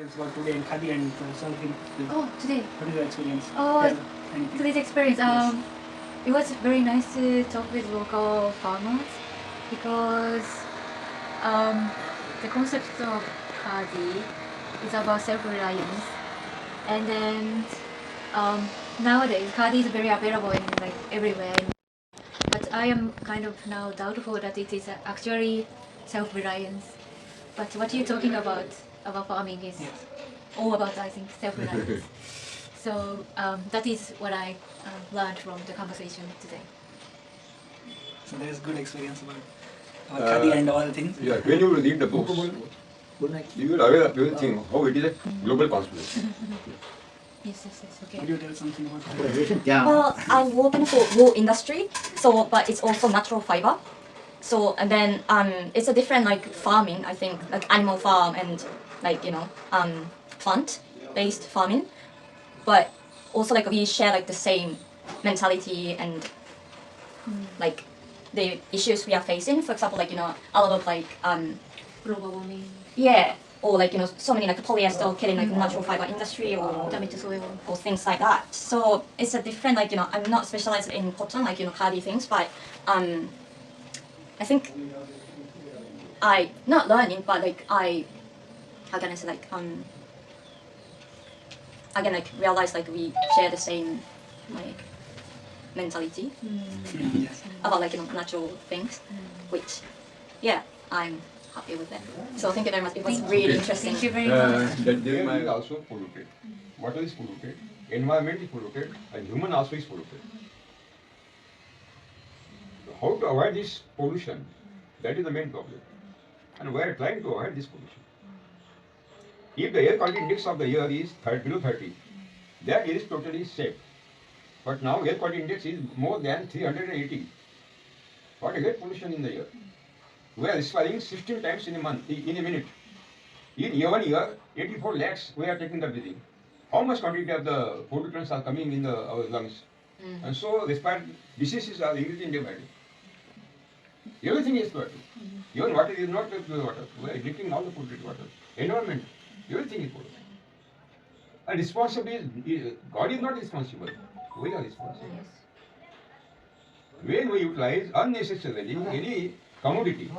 experience about today in Khadi and surfing? Oh, today. What is your experience? Oh, Anything? today's experience. Yes. It was very nice to talk with local farmers because the concept of Khadi is about self-reliance, and then nowadays Khadi is very available in like everywhere. But I am kind of now doubtful that it is actually self-reliance. But what you're talking about farming is Yes. all about, I think, self-reliance. So that is what I learned from the conversation today. So there is good experience about Khadi and all things. Yeah, when you read the books, you will aware of everything, how it is a global conspiracy. Yes, okay. Could you tell something about Khadi? Yeah. Well, I'm working for wool industry, so but it's also natural fiber. So and then it's a different like farming, I think, like animal farm and like plant based farming, but also like we share like the same mentality and like the issues we are facing. For example, like a lot of like Global warming, yeah, or like so many like polyester killing like natural fiber industry or damage to soil. or things like that. So it's a different like I'm not specialized in cotton like Khadi things, but I think I not learning, but like I how can I say like again like realize like we share the same like mentality Yes. about like natural things, which yeah I'm happy with that. So thank you very much. It was really interesting. Thank you very much. That the air is also polluted. Water is polluted, environment is polluted, and human also is polluted. How to avoid this pollution? That is the main problem. And we are trying to avoid this pollution. If the air quality index of the air is below 30, that is totally safe. But now air quality index is more than 380. What is air pollution in the air? We are respiring 16 times in a month, in a minute. In 1 year, 84 lakhs we are taking the breathing. How much quantity of the pollutants are coming in our lungs? And so respiratory diseases are increasing day by day. Everything is polluted. Even water is not pure water. We are drinking all the polluted water. Environment, everything is polluted. And responsibility, God is not responsible. We are responsible. When we utilize unnecessarily any commodity,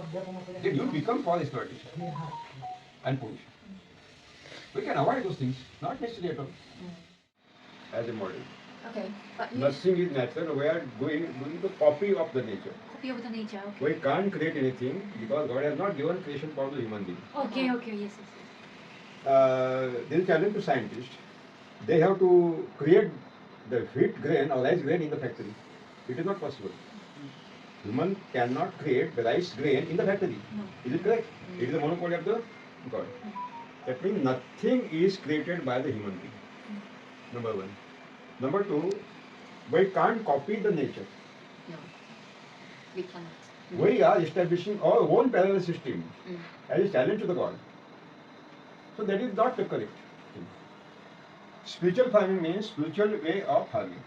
then you become for exploitation and pollution. We can avoid those things, not necessarily at all. As a model. Okay, but you Nothing is natural. We are doing the copy of the nature. copy of the nature. Okay. We can't create anything because God has not given creation power to human being. Okay, yes. There is challenge to scientists. They have to create the wheat grain or rice grain in the factory. It is not possible. Human cannot create the rice grain in the factory. No. Is it correct? It is the monopoly of the God. That means nothing is created by the human being. Number one. Number two, we can't copy the nature. No, we cannot. We are establishing our own parallel system as a challenge to the God. So that is not the correct thing. Spiritual farming means spiritual way of farming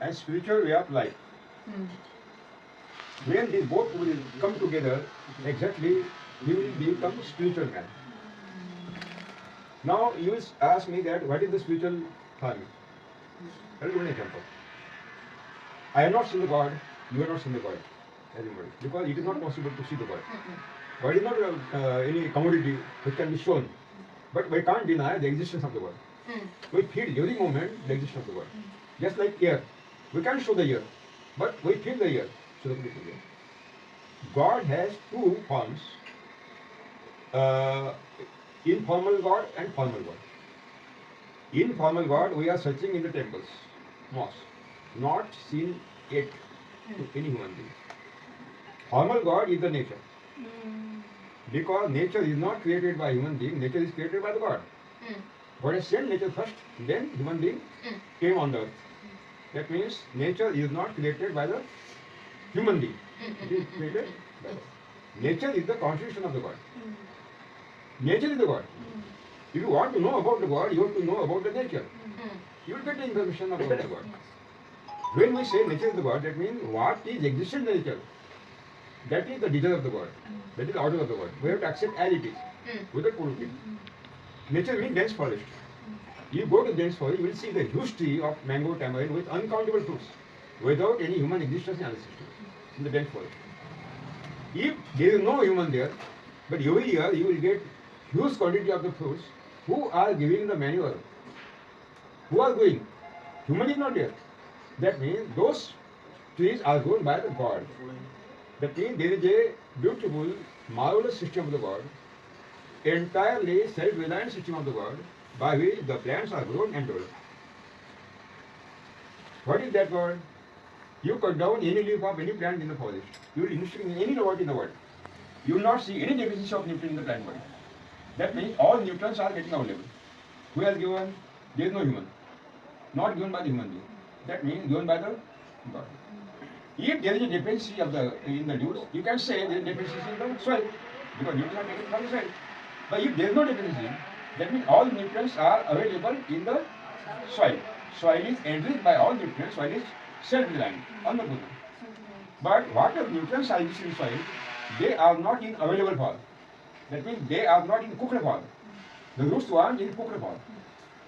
and spiritual way of life. When these both will come together, exactly, you will become spiritual man. Now you will ask me that what is the spiritual farming? I will give an example. I have not seen the God, you have not seen the God, everybody, because it is not possible to see the God. God is not any commodity which can be shown, but we can't deny the existence of the God. We feel every moment the existence of the God. Just like air, we can't show the air, but we feel the air. So the air. God has two forms: informal God and formal God. Informal God, we are searching in the temples, mosques, not seen yet to any human being. Formal God is the nature. Because nature is not created by human being, nature is created by the God. God has sent nature first, then human being came on the earth. That means nature is not created by the human being. It is created by God. Nature is the constitution of the God. Nature is the God. If you want to know about the God, you have to know about the nature. You will get the information about the God. When we say nature is the God, that means what is existent in nature. That is the desire of the God. That is the order of the God. We have to accept as it is, without polluting. Nature means dense forest. You go to dense forest, you will see the huge tree of mango tamarind with uncountable fruits, without any human existence and existence in the dense forest. If there is no human there, but every year you will get huge quantity of the fruits. Who are giving the manure? Who are growing? Human is not there. That means those trees are grown by the God. That means there is a beautiful, marvelous system of the God, entirely self-reliant system of the God, by which the plants are grown and developed. What is that God? You cut down any leaf of any plant in the forest. You will insect in any robot in the world. You will not see any deficiency of nutrient in the plant body. That means all nutrients are getting available. Who has given? There is no human. Not given by the human being. That means given by the God. If there is a deficiency in the juice, you can say there is a deficiency in the soil, because nutrients are taken from the soil. But if there is no deficiency, that means all nutrients are available in the soil. Soil is enriched by all nutrients. Soil is self-reliant, Annapurna. But whatever nutrients are existing in soil, they are not in available form. That means they are not in cooked form. The roots are in cooked form.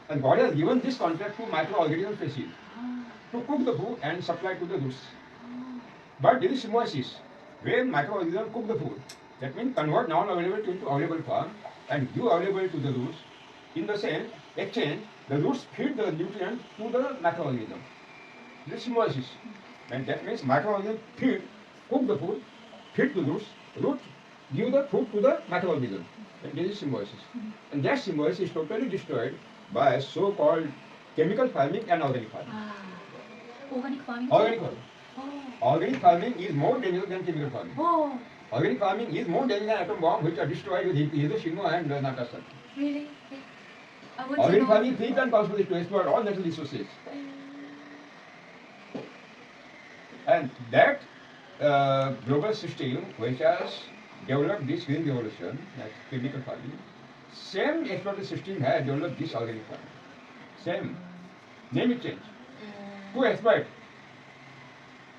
And God has given this contract to microorganism species to cook the food and supply to the roots. But there is symbiosis. When microorganisms cook the food, that means convert non-available into available form and give available to the roots. In the same exchange, the roots feed the nutrient to the macroorganism. This is symbiosis. And that means microorganisms cook the food, feed the roots, root give the food to the macroorganism. And this is symbiosis. And that symbiosis is totally destroyed by so-called chemical farming and organic farming. Organic farming? Organic farming. Oh. Organic farming is more dangerous than chemical farming. Oh, Organic farming is more dangerous than atom bomb, which are destroyed with Hiroshima and Nagasaki. really? I want to Organic know. farming feeds and possible to exploit all natural resources. And that global system which has developed this green revolution, like chemical farming, same exploited system has developed this organic farming. Same. Name it change. To exploit.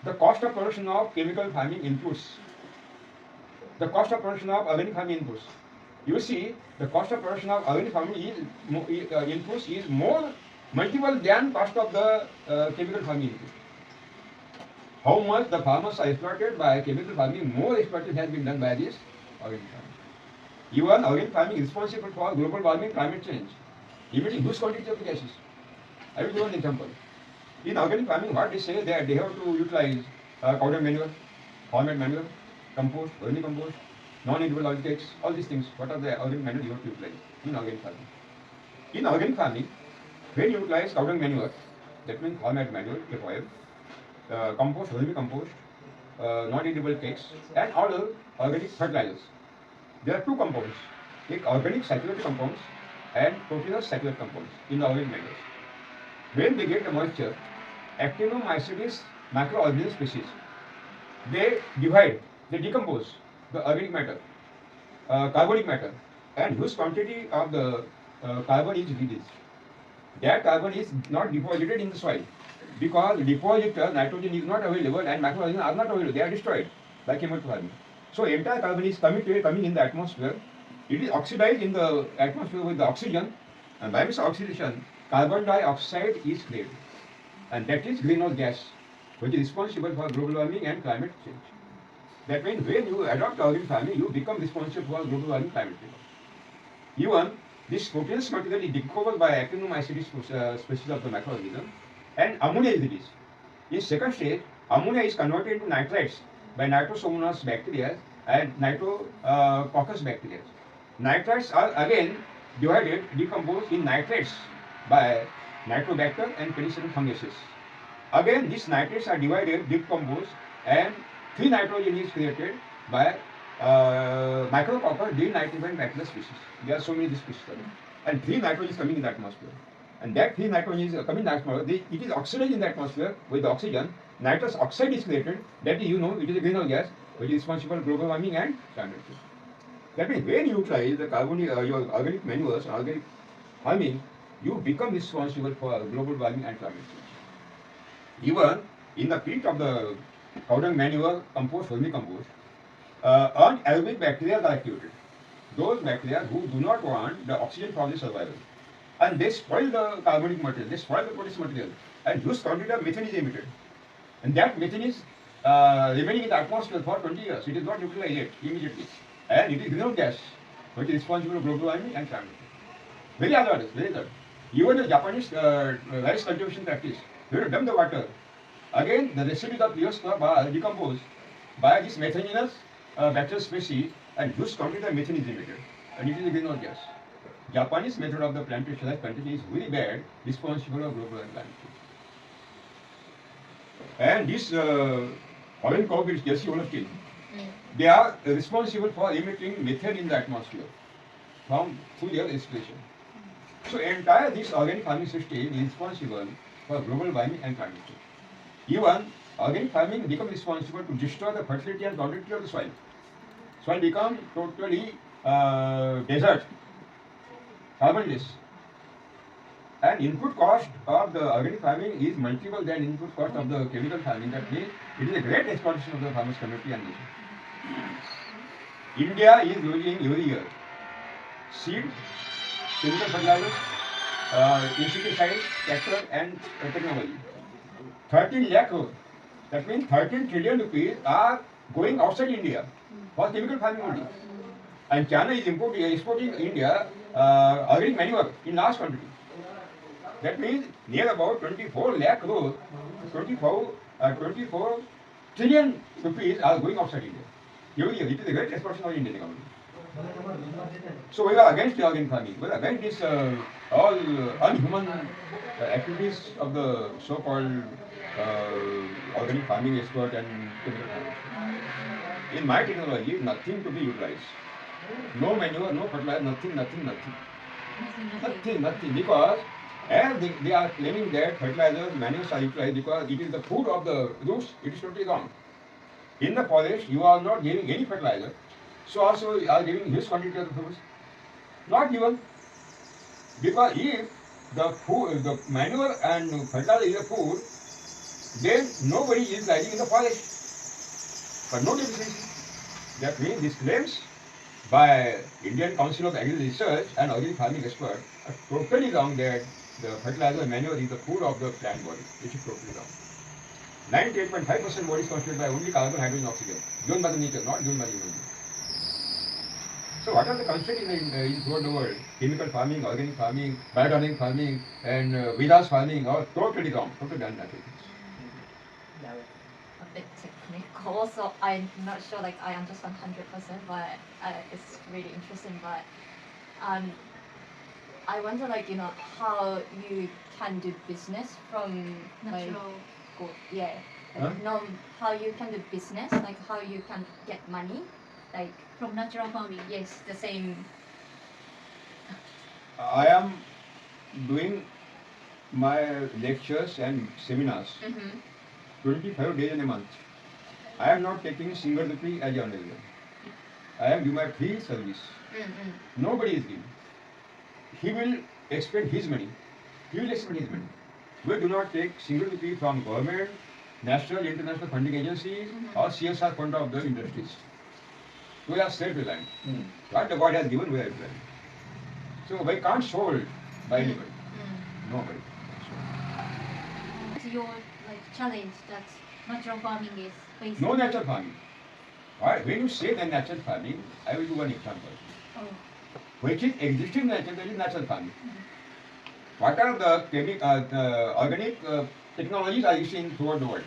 The cost of production of chemical farming inputs, the cost of production of organic farming inputs. You see, the cost of production of organic farming inputs is more multiple than cost of the chemical farming input. How much the farmers are exploited by chemical farming, more exploitation has been done by this organic farming. Even organic farming is responsible for global warming, climate change, emitting huge quantity of gases. I will give an example. In organic farming, what they say that they have to utilize cow dung manure, farm-made manure, compost, vermicompost, non-edible oil cakes, all these things. What are the organic manure you have to utilize in organic farming? In organic farming, when you utilize cow dung manure, that means farm-made manure, oil, compost, vermicompost, non-edible cakes, and all other organic fertilizers. There are two compounds, like organic saturated compounds and proteinous saturated compounds in the organic manures. When they get the moisture, Actinomycetes microorganism species, they divide, they decompose the organic matter, carbonic matter, and huge quantity of the carbon is released. That carbon is not deposited in the soil because depositor nitrogen is not available and microorganisms are not available, they are destroyed by chemical farming. So entire carbon is coming in the atmosphere, it is oxidized in the atmosphere with the oxygen, and by this oxidation, carbon dioxide is created, and that is greenhouse gas, which is responsible for global warming and climate change. That means when you adopt organic farming, you become responsible for global warming, climate change. Even this proteinous material is decomposed by Actinomycetes species of the microorganism, and ammonia is released. In second stage, ammonia is converted into nitrites by Nitrosomonas bacteria and Nitrococcus bacteria. Nitrites are again divided, decomposed in nitrates by Nitrobacter and Penicillium fungaceae. Again, these nitrates are divided, decomposed, and 3 nitrogen is created by Micrococcus denitrogen bacteria species. There are so many species, and 3 nitrogen is coming in the atmosphere. And that 3 nitrogen is coming in the atmosphere. It is oxidized in the atmosphere with the oxygen. Nitrous oxide is created. That is, it is a greenhouse gas which is responsible for global warming and climate change. That means when you utilize the your organic manures, organic farming, you become responsible for global warming and climate change. Even in the peat of the cow dung manure, compost, vermicompost, anaerobic bacteria are activated. those bacteria who do not want the oxygen for the survival. And they spoil the carbonic material, they spoil the protein material, and huge quantity of methane is emitted. And that methane is remaining in the atmosphere for 20 years. It is not neutralized yet immediately. And it is greenhouse gas, which is responsible for global warming and climate change. Very hazardous, very hazardous. Even the Japanese rice cultivation practice, they will dump the water. Again, the residues of pure crop are decomposed by this methanous bacterial species, and huge quantity of methane is emitted. And it is a greenhouse gas. Japanese method of the plantation is very bad, responsible for global and climate change. And this oil cowbirds, Jesse Olafkin, they are responsible for emitting methane in the atmosphere through their respiration. So entire this organic farming system is responsible for global warming and climate change. Even organic farming becomes responsible to destroy the fertility and quality of the soil. Soil becomes totally desert, carbonless. And input cost of the organic farming is multiple than input cost of the chemical farming. That means it is a great exploitation of the farmers' community and nation. India is losing every year seed, chemical fertilizers, insecticides, tractor and technology. 13 lakh crore. That means 13 trillion rupees are going outside India for chemical farming only. And China is exporting India organic manure in large quantity. That means near about 24 lakh crore, 24 trillion rupees are going outside India. Every year, it is a great exploitation of Indian economy. So we are against the organic farming. We are against this all unhuman activities of the so-called organic farming expert and chemical farmers. In my technology, nothing to be utilized. No manure, no fertilizer, nothing. Nothing. Because as they are claiming that fertilizers, manures are utilized because it is the food of the roots, it is totally wrong. In the forest, you are not giving any fertilizer, so also you are giving huge quantity of the fruits. Not given. Because if the manure and fertilizer is a food, then nobody is living in the forest. But no deficiency. That means these claims by Indian Council of Agricultural Research and organic farming experts are totally wrong that the fertilizer and manure is the food of the plant body. This is totally wrong. 98.5% body is constituted by only carbon, hydrogen, oxygen, given by the nature, not given by the human being. So what are the concepts in throughout the world? Chemical farming, organic farming, biodynamic farming, and Vedas farming are totally wrong, totally unnatural things. A bit technical, so I'm not sure like I understand 100%, but it's really interesting. But I wonder like how you can do business from Natural. Like, no, how you can do business, like how you can get money, like From natural farming. yes, the same. I am doing my lectures and seminars 25 days in a month. I am not taking single rupee as an honorarium. I am doing my free service. Nobody is giving. He will expend his money. We do not take single rupee from government, national, international funding agencies, or CSR fund of the industries. We are self-reliant. What the God has given, we are reliant. So we can't sold by anybody. Nobody. What's your challenge that natural farming is facing? No natural farming. Right? When you say that natural farming, I will do one example. Oh. Which is existing natural, that is natural farming. What are the organic technologies are existing throughout the world?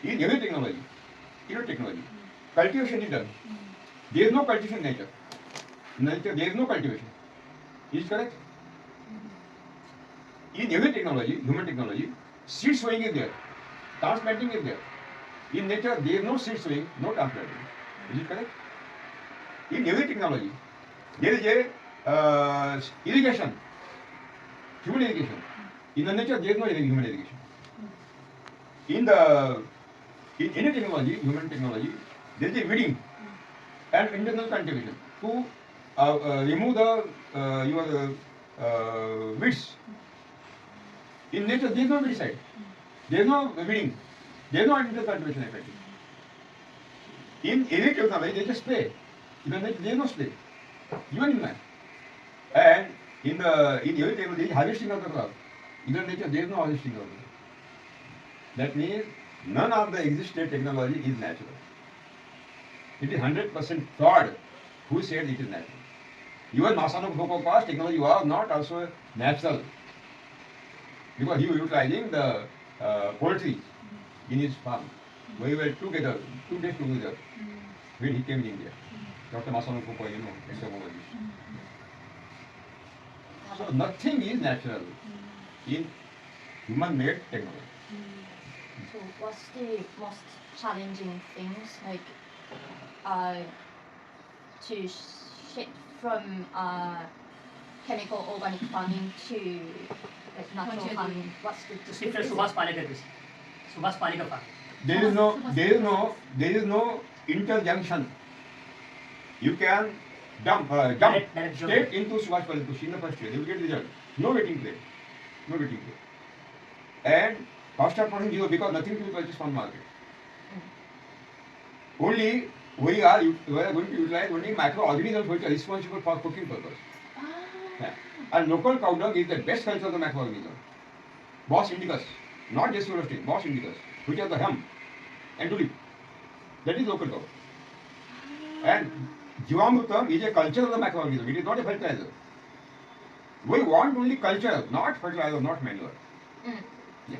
In every technology, cultivation is done. There is no cultivation in nature. In nature, there is no cultivation. Is it correct? In every technology, human technology, seed sowing is there, transplanting is there. In nature, there is no seed sowing, no transplanting. Is it correct? In every technology, there is a irrigation, human irrigation. In the nature, there is no human irrigation. In any technology, human technology, there is a weeding and internal cultivation to remove your weeds. In nature, there is no weedicide. There is no weeding. There is no internal cultivation effect. In any technology, there is a spray. In the nature, there is no spray. Even in man. And in every table there is harvesting of the crop. In the nature there is no harvesting of the crop. That means none of the existing technology is natural. It is 100% fraud who said it is natural. Even Masano Fukuoka's technology was not also natural. Because he was utilizing the poultry in his farm. We were together, 2 days together, when he came in India. Dr. Masano Fukuoka, entomologist. So nothing is natural in human-made technology. So what's the most challenging things like to shift from chemical organic farming to like natural Contribute. farming? What's the It's different Subhas Palekar this. Subhas Palekar farm. There is no interjunction. You can jump Direct straight into Subhash Palekar in the first year. You will get result. No waiting period. No waiting period. And cost of production zero because nothing to be purchased from market. Only we are going to utilize only microorganisms which are responsible for cooking purpose. Yeah. And local cow dung is the best culture of the microorganism. Bos indicus, not just Eurostin, Bos indicus, which are the hem and tulip. That is local cow. And Jivamrutam is a culture of the microorganism. It is not a fertilizer. We want only culture, not fertilizer, not manure. Yeah.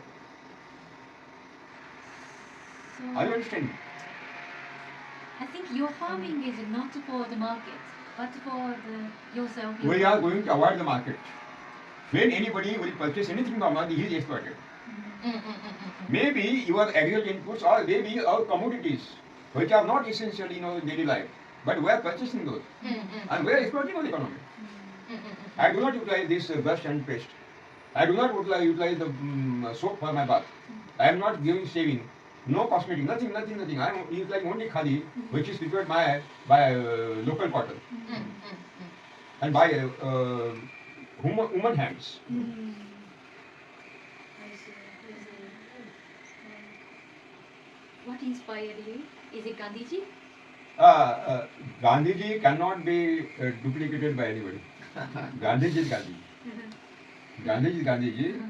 Are you understanding? I think your farming is not for the market, but for the yourself. We are going to avoid the market. When anybody will purchase anything from us, he is exploited. Maybe your agricultural inputs or maybe our commodities, which are not essential in our daily life, but we are purchasing those. And we are exploiting our economy. I do not utilize this brush and paste. I do not utilize the soap for my bath. I am not giving shaving. No cosmetic, nothing. I am utilizing only khadi, which is prepared by local cotton and by human hands. What inspired you? Is it Gandhiji? Gandhiji cannot be duplicated by anybody. Gandhiji is Gandhiji. Gandhiji is Gandhiji.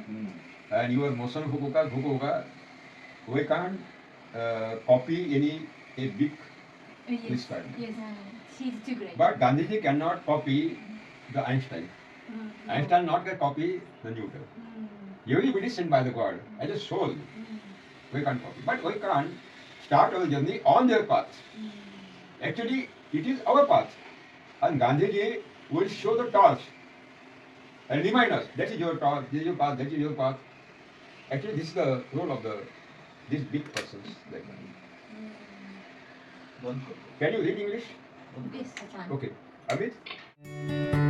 And you are Masano Fukuoka. We can't copy a big Yes. card. Yes. She's too great. But Gandhiji cannot copy the Einstein. Einstein not can copy the Newton. Everybody is sent by the God as a soul. We can't copy. But we can't start our journey on their path. Actually, it is our path. And Gandhiji will show the torch and remind us, that is your torch, this is your path, that is your path. Actually, this is the role of these big persons like Gandhi. Can you read English? Yes, I can. Okay. Amit?